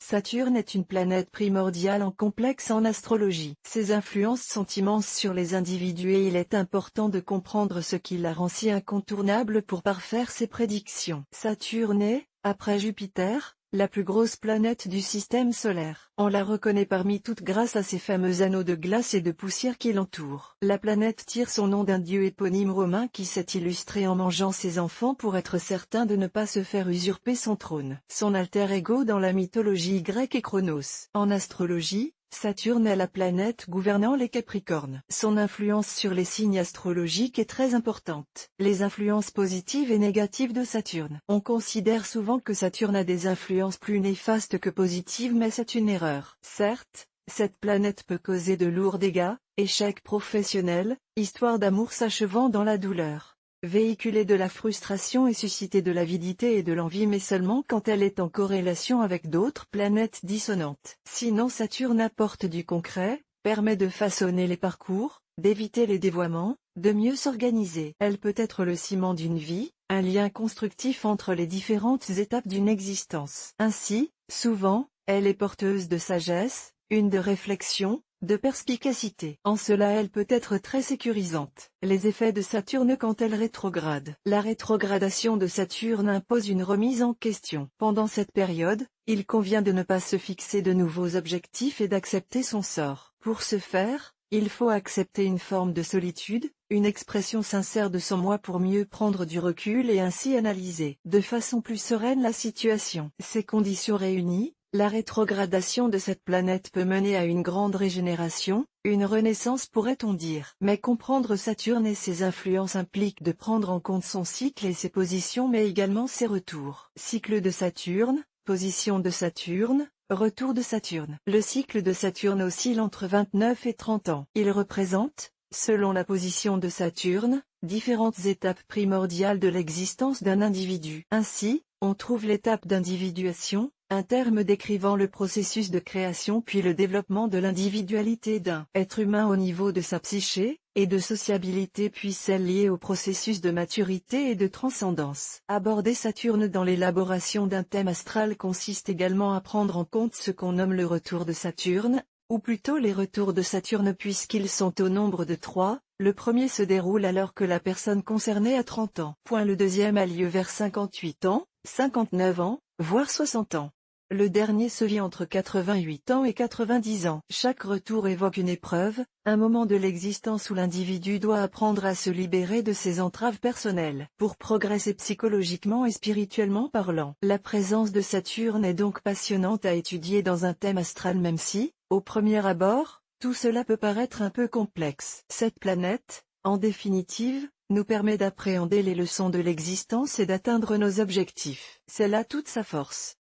Saturne est une planète primordiale en complexe en astrologie. Ses influences sont immenses sur les individus et il est important de comprendre ce qui la rend si incontournable pour parfaire ses prédictions. Saturne est, après Jupiter, la plus grosse planète du système solaire. On la reconnaît parmi toutes grâce à ses fameux anneaux de glace et de poussière qui l'entourent. La planète tire son nom d'un dieu éponyme romain qui s'est illustré en mangeant ses enfants pour être certain de ne pas se faire usurper son trône. Son alter ego dans la mythologie grecque est Chronos. En astrologie, Saturne est la planète gouvernant les Capricornes. Son influence sur les signes astrologiques est très importante. Les influences positives et négatives de Saturne. On considère souvent que Saturne a des influences plus néfastes que positives, mais c'est une erreur. Certes, cette planète peut causer de lourds dégâts, échecs professionnels, histoires d'amour s'achevant dans la douleur, véhiculer de la frustration et susciter de l'avidité et de l'envie, mais seulement quand elle est en corrélation avec d'autres planètes dissonantes. Sinon, Saturne apporte du concret, permet de façonner les parcours, d'éviter les dévoiements, de mieux s'organiser. Elle peut être le ciment d'une vie, un lien constructif entre les différentes étapes d'une existence. Ainsi, souvent, elle est porteuse de sagesse, une de réflexion, de perspicacité. En cela elle peut être très sécurisante. Les effets de Saturne quand elle rétrograde. La rétrogradation de Saturne impose une remise en question. Pendant cette période, il convient de ne pas se fixer de nouveaux objectifs et d'accepter son sort. Pour ce faire, il faut accepter une forme de solitude, une expression sincère de son moi pour mieux prendre du recul et ainsi analyser de façon plus sereine la situation. Ces conditions réunies, la rétrogradation de cette planète peut mener à une grande régénération, une renaissance pourrait-on dire. Mais comprendre Saturne et ses influences implique de prendre en compte son cycle et ses positions mais également ses retours. Cycle de Saturne, position de Saturne, retour de Saturne. Le cycle de Saturne oscille entre 29 et 30 ans. Il représente, selon la position de Saturne, différentes étapes primordiales de l'existence d'un individu. Ainsi, on trouve l'étape d'individuation, un terme décrivant le processus de création puis le développement de l'individualité d'un être humain au niveau de sa psyché, et de sociabilité puis celle liée au processus de maturité et de transcendance. Aborder Saturne dans l'élaboration d'un thème astral consiste également à prendre en compte ce qu'on nomme le retour de Saturne, ou plutôt les retours de Saturne puisqu'ils sont au nombre de 3, le premier se déroule alors que la personne concernée a 30 ans. Le deuxième a lieu vers 58 ans, 59 ans, voire 60 ans. Le dernier se vit entre 88 ans et 90 ans. Chaque retour évoque une épreuve, un moment de l'existence où l'individu doit apprendre à se libérer de ses entraves personnelles pour progresser psychologiquement et spirituellement parlant. La présence de Saturne est donc passionnante à étudier dans un thème astral même si, au premier abord, tout cela peut paraître un peu complexe. Cette planète, en définitive, nous permet d'appréhender les leçons de l'existence et d'atteindre nos objectifs. C'est là toute sa force.